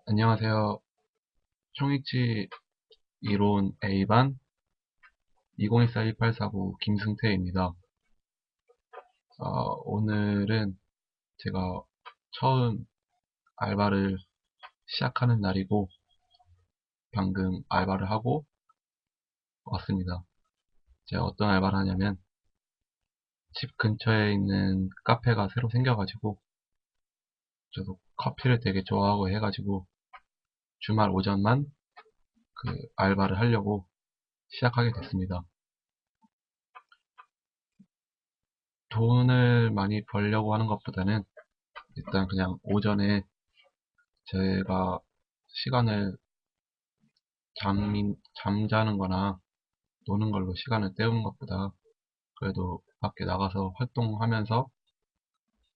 안녕하세요. 총익지 이론 A반 2024-1849 김승태입니다. 오늘은 제가 처음 알바를 시작하는 날이고 방금 알바를 하고 왔습니다. 제가 어떤 알바를 하냐면 집 근처에 있는 카페가 새로 생겨가지고 저도 커피를 되게 좋아하고 해가지고 주말 오전만 그 알바를 하려고 시작하게 됐습니다. 돈을 많이 벌려고 하는 것보다는 일단 그냥 오전에 제가 시간을 잠자는 거나 노는 걸로 시간을 때우는 것보다 그래도 밖에 나가서 활동하면서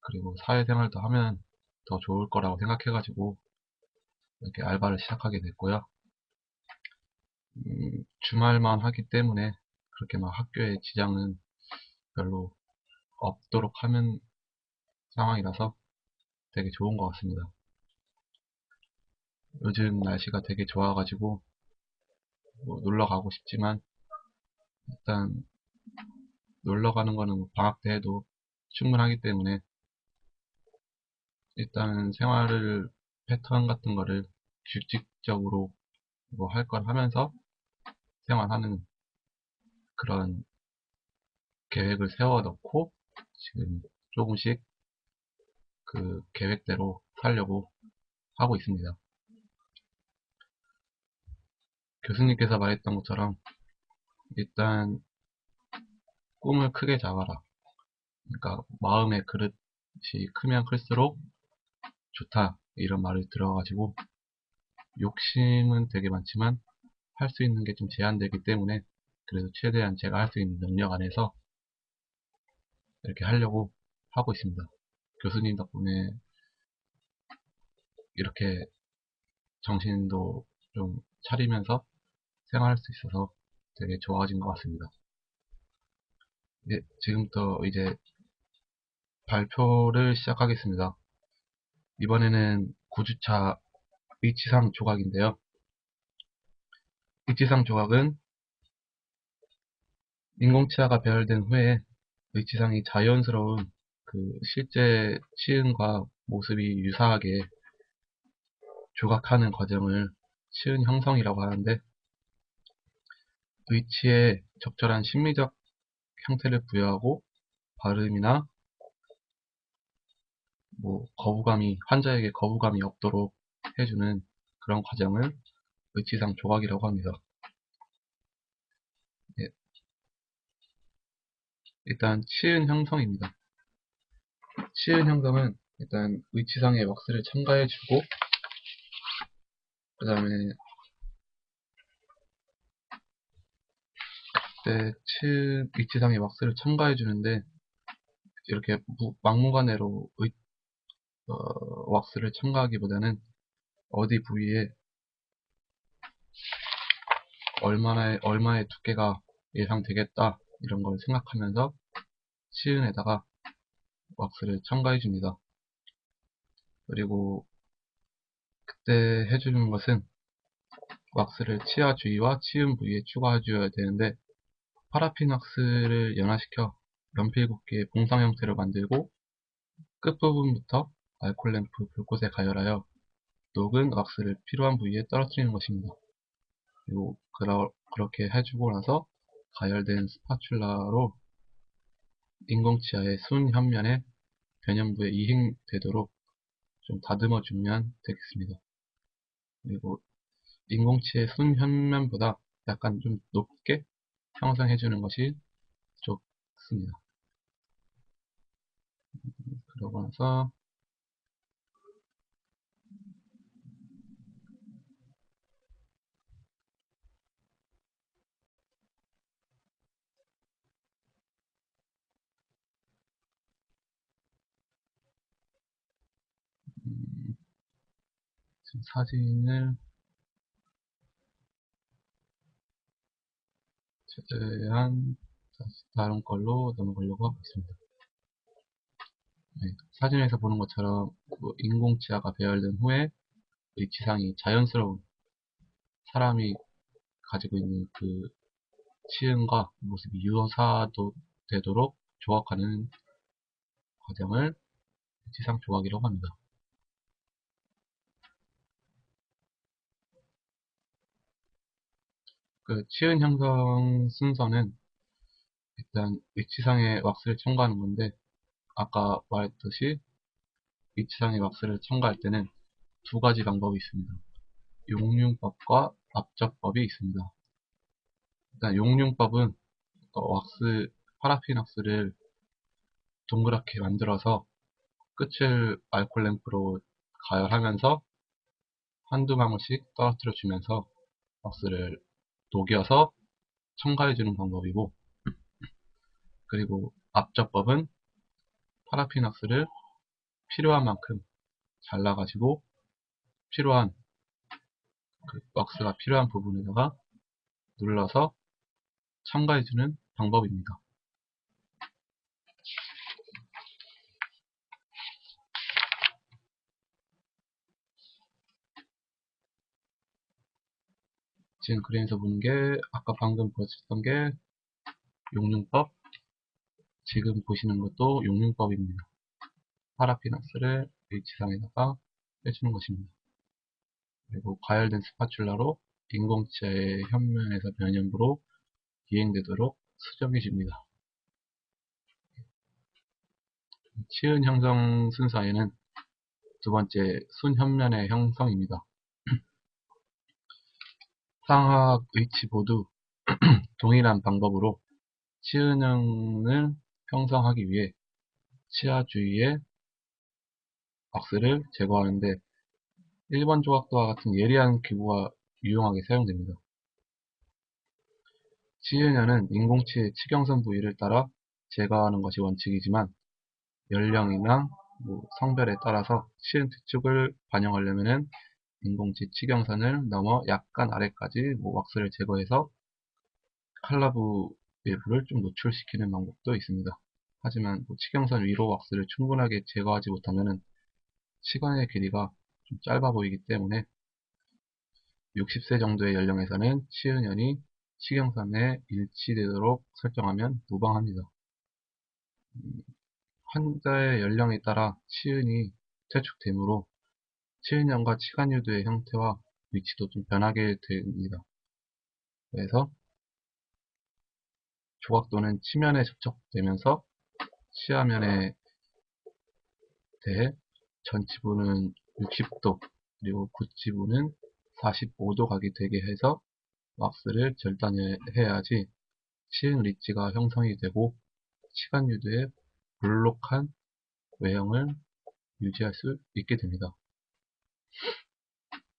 그리고 사회생활도 하면 더 좋을 거라고 생각해가지고 이렇게 알바를 시작하게 됐고요. 주말만 하기 때문에 그렇게 막 학교에 지장은 별로 없도록 하는 상황이라서 되게 좋은 것 같습니다. 요즘 날씨가 되게 좋아가지고 뭐 놀러 가고 싶지만 일단 놀러 가는 거는 방학 때 해도 충분하기 때문에 일단 생활을 패턴 같은 거를 규칙적으로 뭐 할 걸 하면서 생활하는 그런 계획을 세워 놓고 지금 조금씩 그 계획대로 살려고 하고 있습니다. 교수님께서 말했던 것처럼 일단 꿈을 크게 잡아라. 그러니까 마음의 그릇이 크면 클수록 좋다 이런 말을 들어가지고 욕심은 되게 많지만 할 수 있는 게 좀 제한되기 때문에 그래도 최대한 제가 할 수 있는 능력 안에서 이렇게 하려고 하고 있습니다. 교수님 덕분에 이렇게 정신도 좀 차리면서 생활할 수 있어서 되게 좋아진 것 같습니다. 지금부터 이제 발표를 시작하겠습니다. 이번에는 9주차 위치상 조각인데요. 위치상 조각은 인공치아가 배열된 후에 위치상이 자연스러운 그 실제 치은과 모습이 유사하게 조각하는 과정을 치은 형성이라고 하는데 위치에 적절한 심리적 형태를 부여하고 발음이나 뭐 환자에게 거부감이 없도록 해주는 그런 과정을 의치상 조각이라고 합니다. 예, 일단 치은 형성입니다. 치은 형성은 일단 의치상에 왁스를 첨가해주고 그 다음에 위치상에 왁스를 첨가해주는데 이렇게 막무가내로 왁스를 첨가하기보다는 어디 부위에 얼마의 두께가 예상되겠다 이런 걸 생각하면서 치은에다가 왁스를 첨가해 줍니다. 그리고 그때 해주는 것은 왁스를 치아 주위와 치음 부위에 추가해 줘야 되는데 파라핀 왁스를 연화시켜 연필 굵기의 봉상 형태로 만들고 끝부분부터 알콜 램프 불꽃에 가열하여 녹은 왁스를 필요한 부위에 떨어뜨리는 것입니다. 그리고 그렇게 해주고 나서 가열된 스파츌라로 인공치아의 순 현면에 변연부에 이행되도록 좀 다듬어 주면 되겠습니다. 그리고 인공치의 순 현면보다 약간 좀 높게 형성해 주는 것이 좋습니다. 그러고 나서 지금 사진을 최대한 다른 걸로 넘어가려고 하고 있습니다. 네, 사진에서 보는 것처럼 인공치아가 배열된 후에 위치상이 자연스러운 사람이 가지고 있는 그 치은과 모습이 유사되도록 조각하는 과정을 위치상 조각이라고 합니다. 그 치은 형성 순서는 일단 위치상에 왁스를 첨가하는 건데, 아까 말했듯이 위치상에 왁스를 첨가할 때는 두 가지 방법이 있습니다. 용융법과 압접법이 있습니다. 일단 용융법은 파라핀 왁스를 동그랗게 만들어서 끝을 알코올 램프로 가열하면서 한두 방울씩 떨어뜨려 주면서 왁스를 녹여서 첨가해주는 방법이고, 그리고 압접법은 파라핀 왁스를 필요한 만큼 잘라가지고 필요한 왁스가 필요한 부분에다가 눌러서 첨가해주는 방법입니다. 지금 그림에서 보는 게 아까 방금 보여줬던 게 용융법, 지금 보시는 것도 용융법입니다. 파라핀 왁스를 H상에다가 빼주는 것입니다. 그리고 과열된 스파츌라로 인공치의 현면에서 면연부로 비행되도록 수정해줍니다. 치은 형성 순서에는 두 번째 순현면의 형성입니다. 상하악 위치 모두 동일한 방법으로 치은형을 형성하기 위해 치아 주위에 왁스를 제거하는데, 1번 조각도와 같은 예리한 기구가 유용하게 사용됩니다. 치은현은 인공치의 치경선 부위를 따라 제거하는 것이 원칙이지만, 연령이나 성별에 따라서 치은 뒤쪽을 반영하려면 인공치 치경선을 넘어 약간 아래까지 왁스를 제거해서 칼라부 외부를 좀 노출시키는 방법도 있습니다. 하지만 치경선 위로 왁스를 충분하게 제거하지 못하면 치관의 길이가 좀 짧아 보이기 때문에 60세 정도의 연령에서는 치은현이 치경선에 일치되도록 설정하면 무방합니다. 환자의 연령에 따라 치은이 퇴축되므로 치은현과 치관유두의 형태와 위치도 좀 변하게 됩니다. 그래서 조각도는 치면에 접촉되면서 치아면에 대해 전치부는 60도 그리고 굿지부는 45도 각이 되게 해서 왁스를 절단해야지 치은 리치가 형성이 되고 치관유두의 볼록한 외형을 유지할 수 있게 됩니다.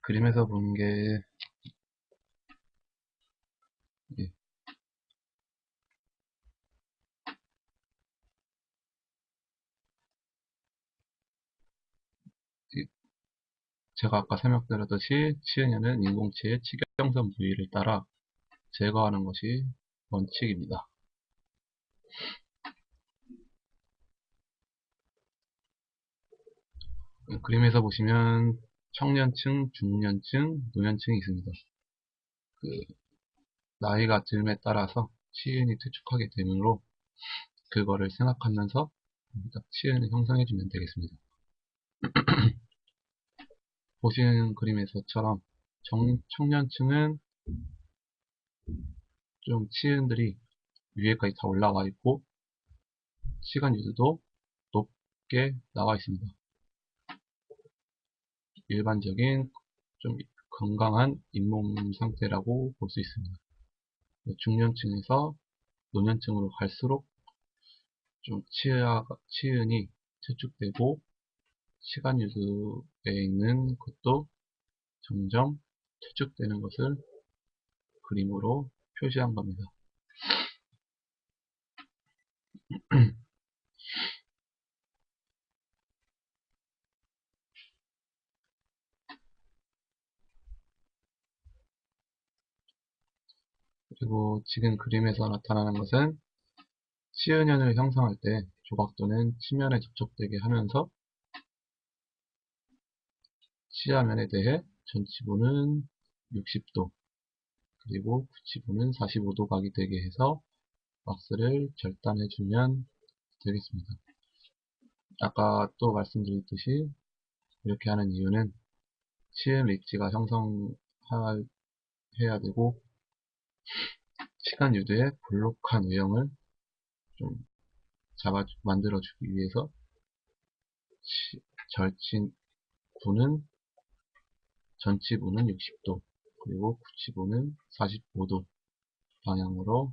그림에서 보는 게 제가 아까 설명드렸듯이 치은현은 인공치의 치경선 부위를 따라 제거하는 것이 원칙입니다. 그림에서 보시면 청년층, 중년층, 노년층이 있습니다. 나이가 듦에 따라서 치은이 퇴축하게 되므로 그거를 생각하면서 치은을 형성해주면 되겠습니다. 보시는 그림에서처럼 청년층은 좀 치은들이 위에까지 다 올라와 있고 치관 유두도 높게 나와 있습니다. 일반적인 좀 건강한 잇몸 상태라고 볼 수 있습니다. 중년층에서 노년층으로 갈수록 좀 치은이 퇴축되고 치관 유두에 있는 것도 점점 퇴축되는 것을 그림으로 표시한 겁니다. 그리고 지금 그림에서 나타나는 것은 치은현을 형성할 때 조각도는 치면에 접촉되게 하면서 치아면에 대해 전치부는 60도, 그리고 구치부는 45도 각이 되게 해서 왁스를 절단해주면 되겠습니다. 아까 또 말씀드렸듯이 이렇게 하는 이유는 치은 릿지가 형성해야 되고 시간 유도의 볼록한 외형을 좀 만들어주기 위해서 전치부는 60도, 그리고 구치부는 45도 방향으로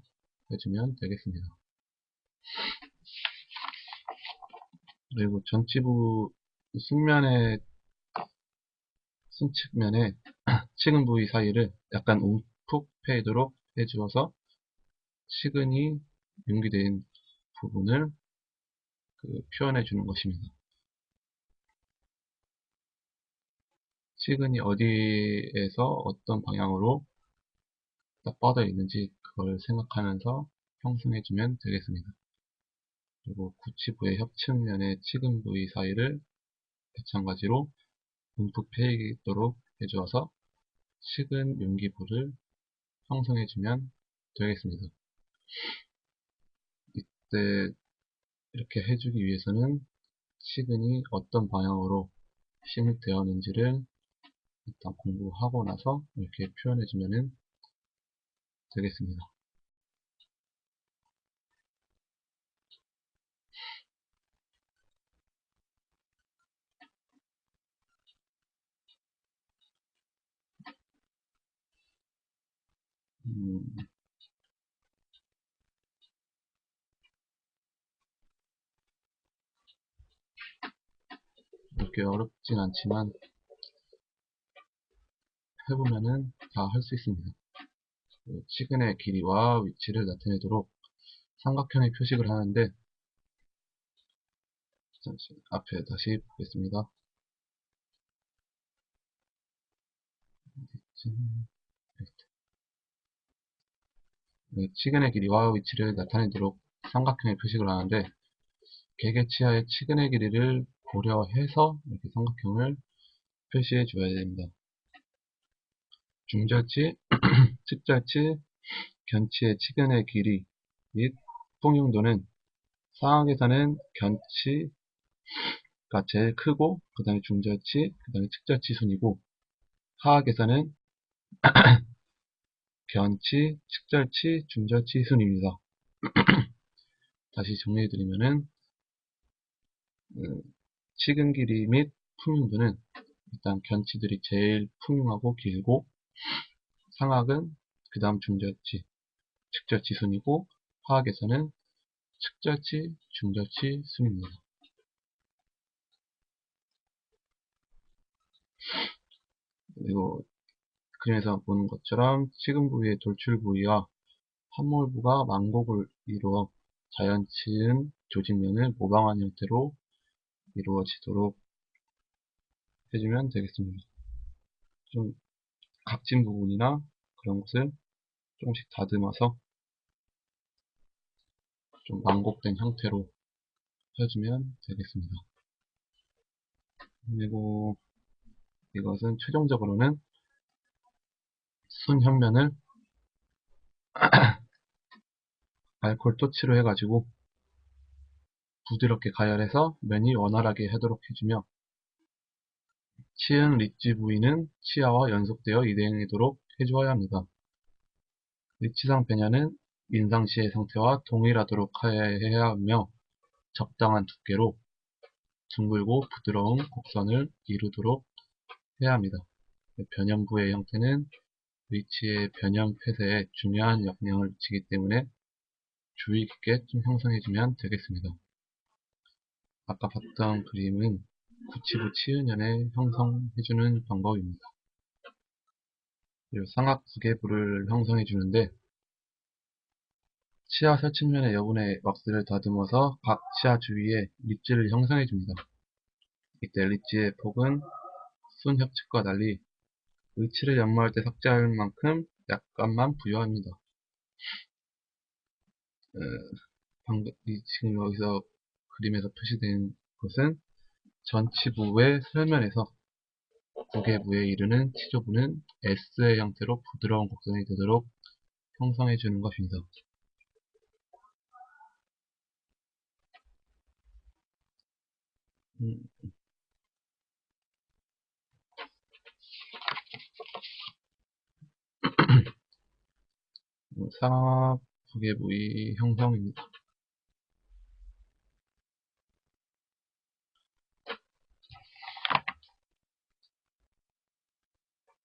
해주면 되겠습니다. 그리고 전치부 승측면에 치근 부위 사이를 약간 움푹 패이도록 해주어서 치근이 융기된 부분을 표현해 주는 것입니다. 치근이 어디에서 어떤 방향으로 뻗어 있는지 그걸 생각하면서 형성해주면 되겠습니다. 그리고 구치부의 협측면의 치근 부위 사이를 마찬가지로 움푹 패이도록 해주어서 치근 융기부를 형성해주면 되겠습니다. 이때 이렇게 해주기 위해서는 치근이 어떤 방향으로 심입되었는지를 일단 공부하고 나서 이렇게 표현해주면 되겠습니다. 이렇게 어렵진 않지만 해보면은 다 할 수 있습니다. 치근의 길이와 위치를 나타내도록 삼각형의 표식을 하는데, 앞에 다시 보겠습니다. 치근의 길이와 위치를 나타내도록 삼각형의 표식을 하는데, 개개치하의 치근의 길이를 고려해서 이렇게 삼각형을 표시해 줘야 됩니다. 중절치, 측절치, 견치의 치근의 길이 및 풍용도는 상하계산은 견치가 제일 크고 그 다음에 중절치, 그 다음에 측절치 순이고, 하하계산은 견치, 측절치, 중절치 순입니다. 다시 정리해드리면은 치근 길이 및 풍용도는 일단 견치들이 제일 풍용하고 길고, 상악은 그 다음 중절치, 측절치 순이고, 하악에서는 측절치, 중절치 순입니다. 그리고 그림에서 보는 것처럼 치근 부위의 돌출 부위와 함몰부가 만곡을 이루어 자연치은 조직면을 모방한 형태로 이루어지도록 해주면 되겠습니다. 좀 각진 부분이나 그런 것을 조금씩 다듬어서 좀 만곡된 형태로 해주면 되겠습니다. 그리고 이것은 최종적으로는 순현면을 알코올 토치로 해가지고 부드럽게 가열해서 면이 원활하게 하도록 해주며, 치은 릿지 부위는 치아와 연속되어 이동하도록 해주어야 합니다. 릿지상 배냐는 인상시의 상태와 동일하도록 해야 하며, 적당한 두께로 둥글고 부드러운 곡선을 이루도록 해야 합니다. 변형부의 형태는 리치의 변형 폐쇄에 중요한 영향을 미치기 때문에 주의 깊게 좀 형성해주면 되겠습니다. 아까 봤던 그림은 구치부 치은연에 형성해주는 방법입니다. 그리고 상악 부계부를 형성해주는데, 치아 설치면의 여분의 왁스를 다듬어서 각 치아 주위에 릿지를 형성해줍니다. 이때 릿지의 폭은 순 협측과 달리 의치를 연마할 때 삭제할 만큼 약간만 부여합니다. 지금 여기서 그림에서 표시된 것은 전치부의 설면에서 부계부에 이르는 치조부는 S의 형태로 부드러운 곡선이 되도록 형성해 주는 것입니다. 상악 부계부의 형성입니다.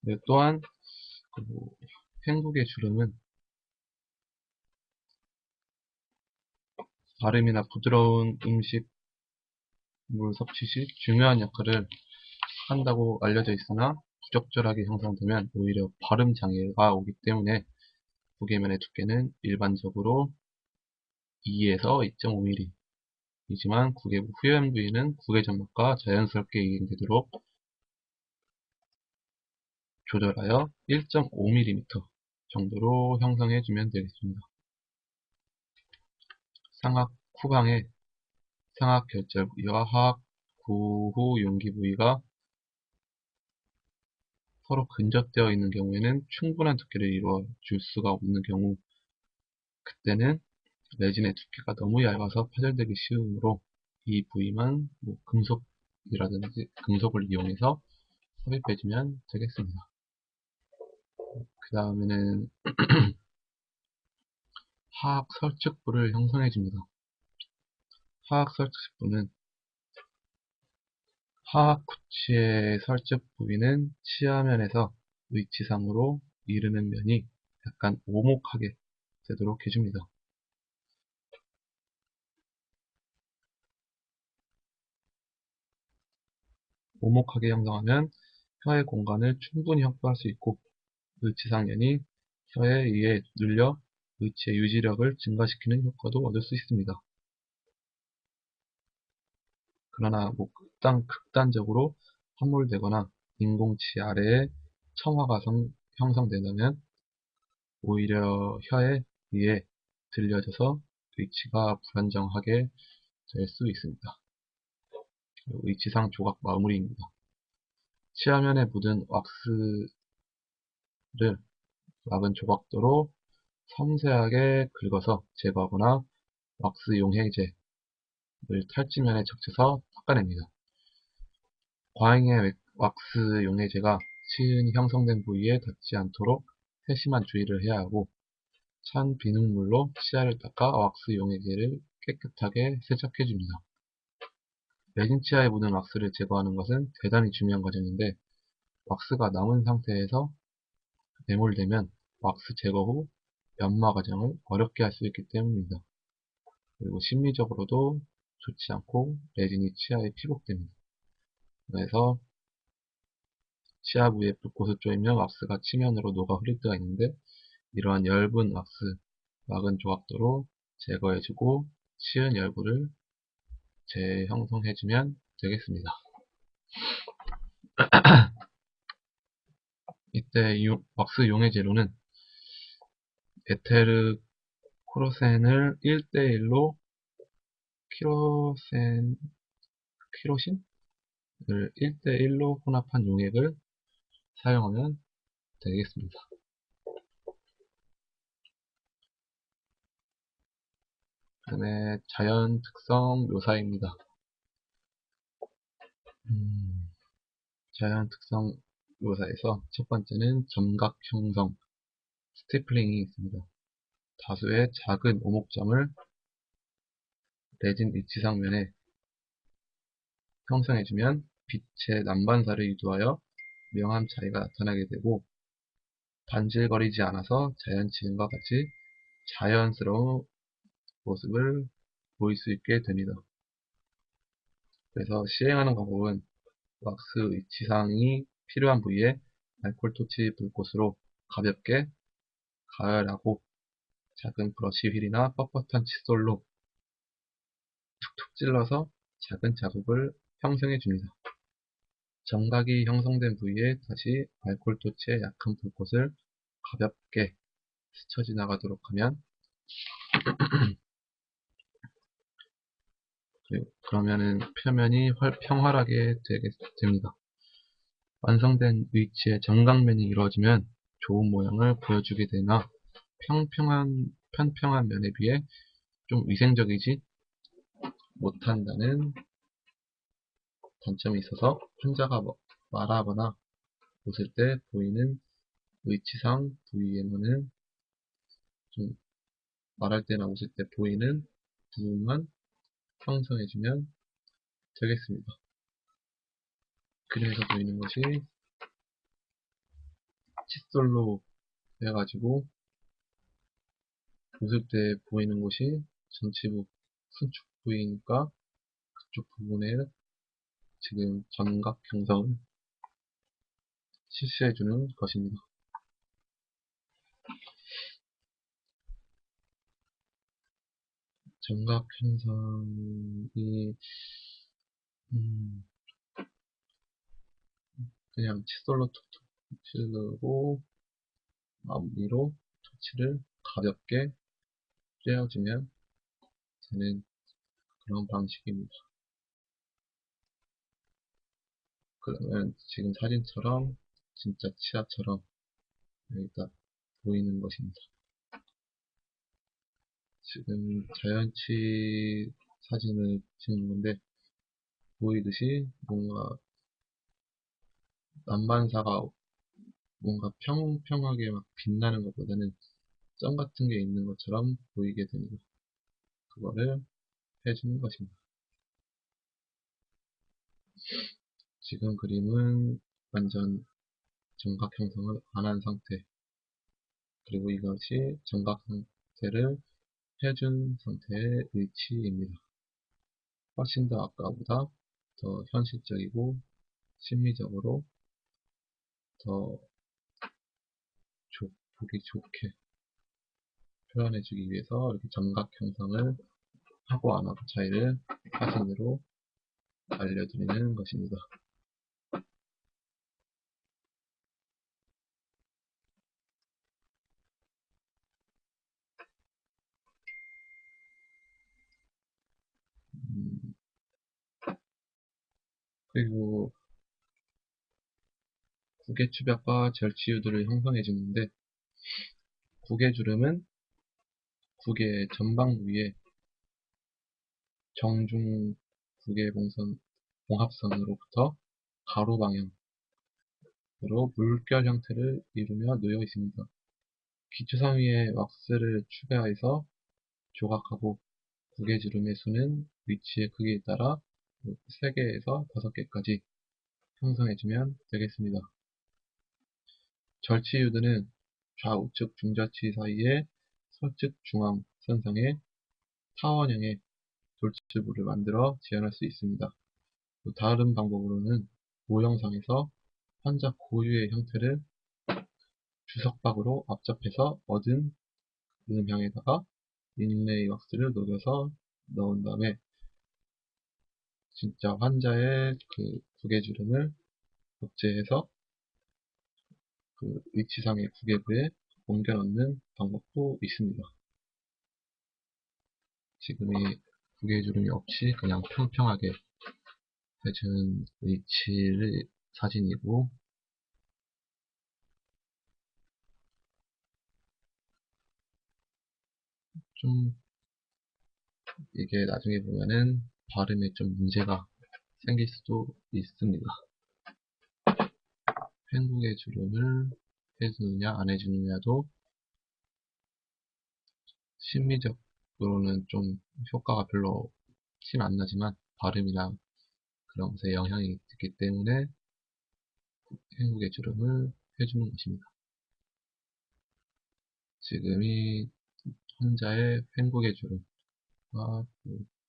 네, 또한 횡국의 주름은 발음이나 부드러운 음식물 섭취 시 중요한 역할을 한다고 알려져 있으나 부적절하게 형성되면 오히려 발음 장애가 오기 때문에 부계면의 두께는 일반적으로 2에서 2.5mm 이지만 구계부 후연 부위는 구계 점막과 자연스럽게 이행되도록 조절하여 1.5mm 정도로 형성해 주면 되겠습니다. 상악 후방에 상악 결절 부위와 하악 구후 용기 부위가 서로 근접되어 있는 경우에는 충분한 두께를 이루어 줄 수가 없는 경우, 그때는 레진의 두께가 너무 얇아서 파절되기 쉬우므로 이 부위만 금속이라든지 금속을 이용해서 삽입해주면 되겠습니다. 그 다음에는 하악 설측부를 형성해줍니다. 하악 설측부는 하악 구치의 설측 부위는 치아면에서 위치상으로 이르는 면이 약간 오목하게 되도록 해줍니다. 오목하게 형성하면 혀의 공간을 충분히 확보할 수 있고 의치상면이 혀에 의해 눌려 의치의 유지력을 증가시키는 효과도 얻을 수 있습니다. 그러나 극단적으로 함몰되거나 인공치 아래에 청화가 형성된다면 오히려 혀에 의해 들려져서 의치가 불안정하게 될 수 있습니다. 의치상 조각 마무리입니다. 치아면에 묻은 왁스를 막은 조각도로 섬세하게 긁어서 제거하거나 왁스 용해제를 탈지면에 적셔서 닦아냅니다. 과잉의 왁스 용해제가 치은이 형성된 부위에 닿지 않도록 세심한 주의를 해야 하고 찬 비눗물로 치아를 닦아 왁스 용해제를 깨끗하게 세척해줍니다. 레진 치아에 묻은 왁스를 제거하는 것은 대단히 중요한 과정인데 왁스가 남은 상태에서 매몰되면 왁스 제거 후 연마 과정을 어렵게 할 수 있기 때문입니다. 그리고 심리적으로도 좋지 않고 레진이 치아에 피복됩니다. 그래서 치아 부위에 불꽃을 쪼이면 왁스가 치면으로 녹아 흐를 때가 있는데 이러한 엷은 왁스 막은 조각도로 제거해주고 치은 열부를 재형성해주면 되겠습니다. 이때 왁스 용해제로는 에테르 코로센을 1대1로 키로신을 1대1로 혼합한 용액을 사용하면 되겠습니다. 그 다음에 자연 특성 묘사입니다. 자연 특성 묘사에서 첫 번째는 점각 형성, 스티플링이 있습니다. 다수의 작은 오목점을 레진 위치상면에 형성해주면 빛의 난반사를 유도하여 명암 차이가 나타나게 되고 반질거리지 않아서 자연치음과 같이 자연스러운 모습을 보일 수 있게 됩니다. 그래서 시행하는 방법은 왁스 위치상이 필요한 부위에 알코올 토치 불꽃으로 가볍게 가열하고 작은 브러쉬 휠이나 뻣뻣한 칫솔로 툭툭 찔러서 작은 자국을 형성해 줍니다. 점각이 형성된 부위에 다시 알코올 토치의 약한 불꽃을 가볍게 스쳐 지나가도록 하면 그러면은 표면이 평활하게 되게 됩니다. 완성된 위치의 정각면이 이루어지면 좋은 모양을 보여주게 되나 편평한 면에 비해 좀 위생적이지 못한다는 단점이 있어서 환자가 말하거나 웃을 때 보이는 위치상 부위에는 좀 말할 때나 웃을 때 보이는 부분만 형성해주면 되겠습니다. 그림에서 보이는 것이 칫솔로 해가지고 웃을 때 보이는 곳이 전치부 순축 부위니까 그쪽 부분에 지금 정각 형성을 실시해주는 것입니다. 정각 형성이 그냥 칫솔로 툭툭 찌르고 앞뒤로 터치를 가볍게 떼어주면 되는 그런 방식입니다. 그러면 지금 사진처럼 진짜 치아처럼 여기가 보이는 것입니다. 지금 자연치 사진을 찍는 건데 보이듯이 뭔가 난반사가 뭔가 평평하게 막 빛나는 것보다는 점 같은 게 있는 것처럼 보이게 됩니다. 그거를 해주는 것입니다. 지금 그림은 완전 정각 형성을 안 한 상태, 그리고 이것이 정각 상태를 해준 상태의 위치입니다. 훨씬 더 아까보다 더 현실적이고 심미적으로 더 보기 좋게 표현해주기 위해서 이렇게 정각 형성을 하고 안 하고 차이를 사진으로 알려드리는 것입니다. 그리고 구개추벽과 절치유도를 형성해 주는데, 구개주름은 구개의 전방 위에 정중 봉합선으로부터 가로 방향으로 물결 형태를 이루며 놓여 있습니다. 기초상 위에 왁스를 추가해서 조각하고 구개주름의 수는 위치의 크기에 따라 3개에서 5개까지 형성해주면 되겠습니다. 절치유도는 좌우측 중절치 사이의 서측 중앙 선상에 타원형의 돌출부를 만들어 재현할 수 있습니다. 또 다른 방법으로는 모형상에서 환자 고유의 형태를 주석박으로 압접해서 얻은 음향에다가 인레이 왁스를 녹여서 넣은 다음에 진짜 환자의 그 구개주름을 복제해서 그 위치상의 구개부에 옮겨 넣는 방법도 있습니다. 지금 이 구개주름이 없이 그냥 평평하게 해준 위치를 사진이고, 좀 이게 나중에 보면은 발음에 좀 문제가 생길 수도 있습니다. 횡국의 주름을 해주느냐 안 해주느냐도 심미적으로는 좀 효과가 별로 티 안 나지만 발음이나 그런 것에 영향이 있기 때문에 횡국의 주름을 해주는 것입니다. 지금이 환자의 횡국의 주름과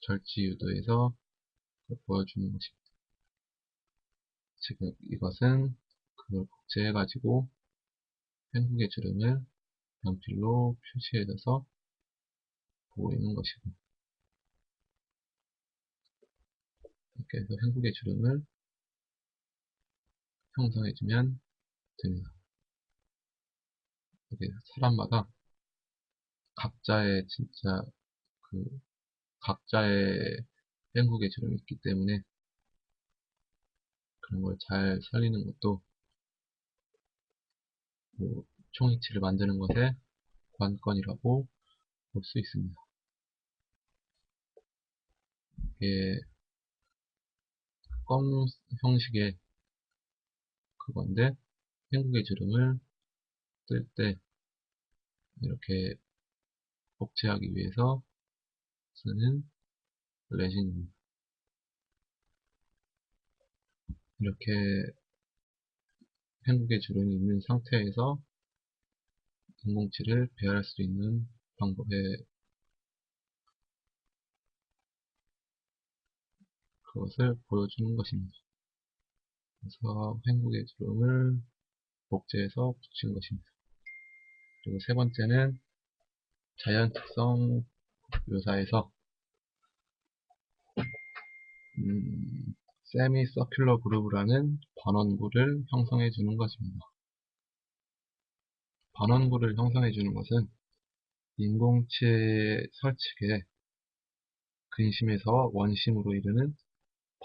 절지 유도에서 보여주는 것입니다. 지금 이것은 그걸 복제해가지고 횡국의 주름을 연필로 표시해줘서 보이는 것이고, 이렇게 해서 횡국의 주름을 형성해주면 됩니다. 이게 사람마다 각자의 진짜 그 각자의 횡국의 주름이 있기 때문에 그런 걸 잘 살리는 것도 뭐 총이치를 만드는 것의 관건이라고 볼 수 있습니다. 이게 껌 형식의 그건데 행국의 주름을 뜰 때 이렇게 복제하기 위해서 쓰는 레진입니다. 이렇게 행국의 주름이 있는 상태에서 인공치를 배열할 수 있는 방법의 그것을 보여주는 것입니다. 그래서 행국의 주름을 복제해서 붙인 것입니다. 그리고 세 번째는 자연 특성 묘사에서 세미 서큘러 그루브라는 반원구를 형성해 주는 것입니다. 반원구를 형성해 주는 것은 인공치의 설측에 근심에서 원심으로 이르는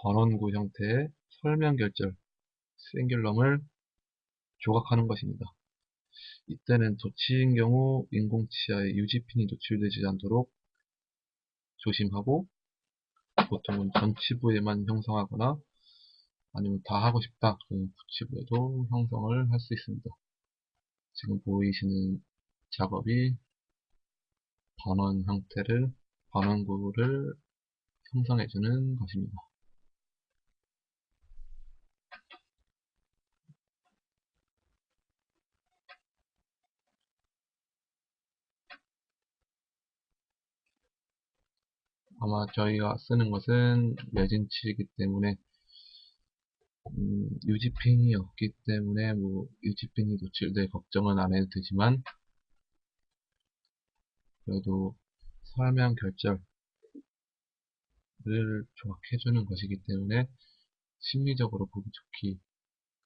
반원구 형태의 설명결절 싱귤럼을 조각하는 것입니다. 이때는 덧치인 경우 인공치아의 유지핀이 노출되지 않도록 조심하고 보통은 전치부에만 형성하거나 아니면 다 하고 싶다 그러면 부치부에도 형성을 할 수 있습니다. 지금 보이시는 작업이 반원구를 형성해주는 것입니다. 아마 저희가 쓰는 것은 레진칠이기 때문에 유지핀이 없기 때문에 뭐 유지핀이 노출될 걱정은 안 해도 되지만 그래도 설명 결절을 조각해주는 것이기 때문에 심리적으로 보기 좋게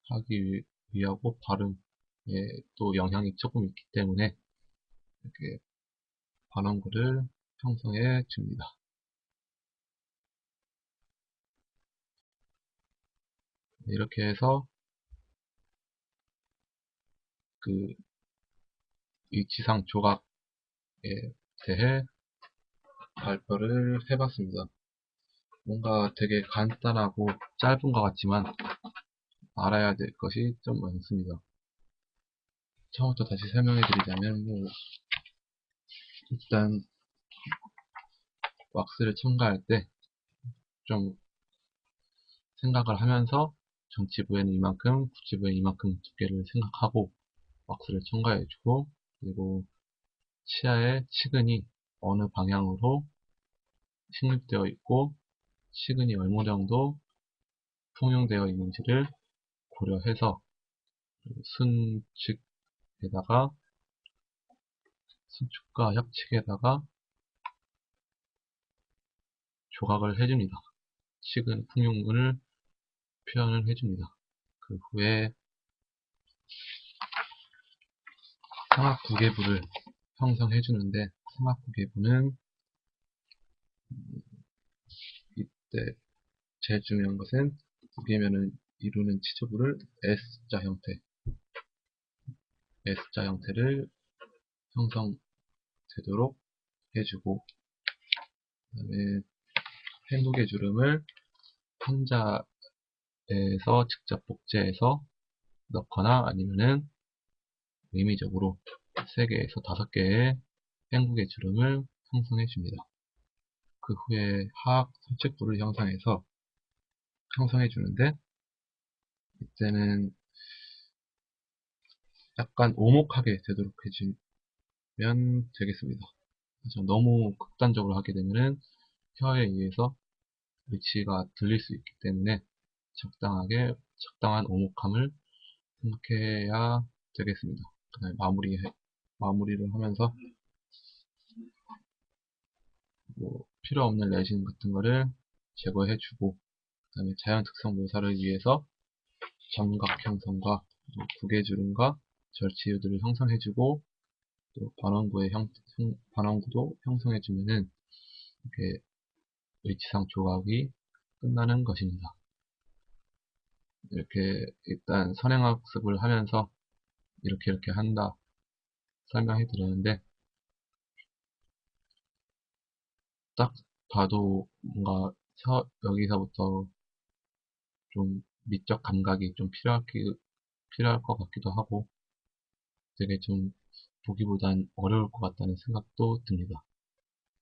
하기 위하고 발음에 또 영향이 조금 있기 때문에 이렇게 반원구를 형성해 줍니다. 이렇게 해서 그 위치상 조각에 대해 발표를 해봤습니다. 뭔가 되게 간단하고 짧은 것 같지만 알아야 될 것이 좀 많습니다. 처음부터 다시 설명해 드리자면 일단 왁스를 첨가할 때 좀 생각을 하면서 전치부에는 이만큼, 부치부에는 이만큼 두께를 생각하고 왁스를 첨가해주고 그리고 치아의 치근이 어느 방향으로 식립되어 있고 치근이 얼마 정도 통용되어 있는지를 고려해서 순축과 협측에다가 조각을 해줍니다. 치근 풍용을 표현을 해줍니다. 그 후에 삼합구개부를 형성해주는데 삼합구개부는 이때 제일 중요한 것은 구개면을 이루는 치조부를 S자 형태를 형성되도록 해주고 그 다음에 행국의 주름을 판자에서 직접 복제해서 넣거나 아니면은 임의적으로 3개에서 5개의 행국의 주름을 형성해 줍니다. 그 후에 하악 설측부를 형성해 주는데 이때는 약간 오목하게 되도록 해주면 되겠습니다. 너무 극단적으로 하게 되면은 혀에 의해서 위치가 들릴 수 있기 때문에 적당한 오목함을 생각해야 되겠습니다. 그 다음에 마무리를 하면서 필요 없는 레진 같은 거를 제거해주고 그 다음에 자연 특성 묘사를 위해서 점각 형성과 구개주름과 절치유들을 형성해주고 또 반원구도 형성해주면은 이렇게 위치상 조각이 끝나는 것입니다. 이렇게 일단 선행학습을 하면서 이렇게 한다 설명해 드렸는데, 딱 봐도 뭔가 여기서부터 좀 미적 감각이 좀 필요할 것 같기도 하고, 되게 좀 보기보단 어려울 것 같다는 생각도 듭니다.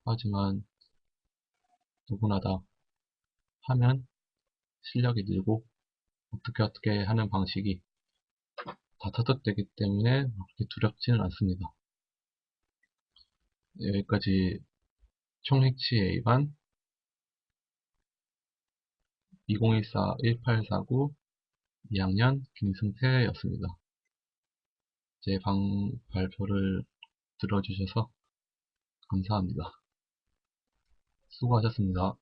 하지만 누구나 다 하면 실력이 늘고, 어떻게 하는 방식이 다 터득되기 때문에 그렇게 두렵지는 않습니다. 여기까지 총리치 A반 2014-1849 2학년 김승태였습니다. 제 발표를 들어주셔서 감사합니다. 수고하셨습니다.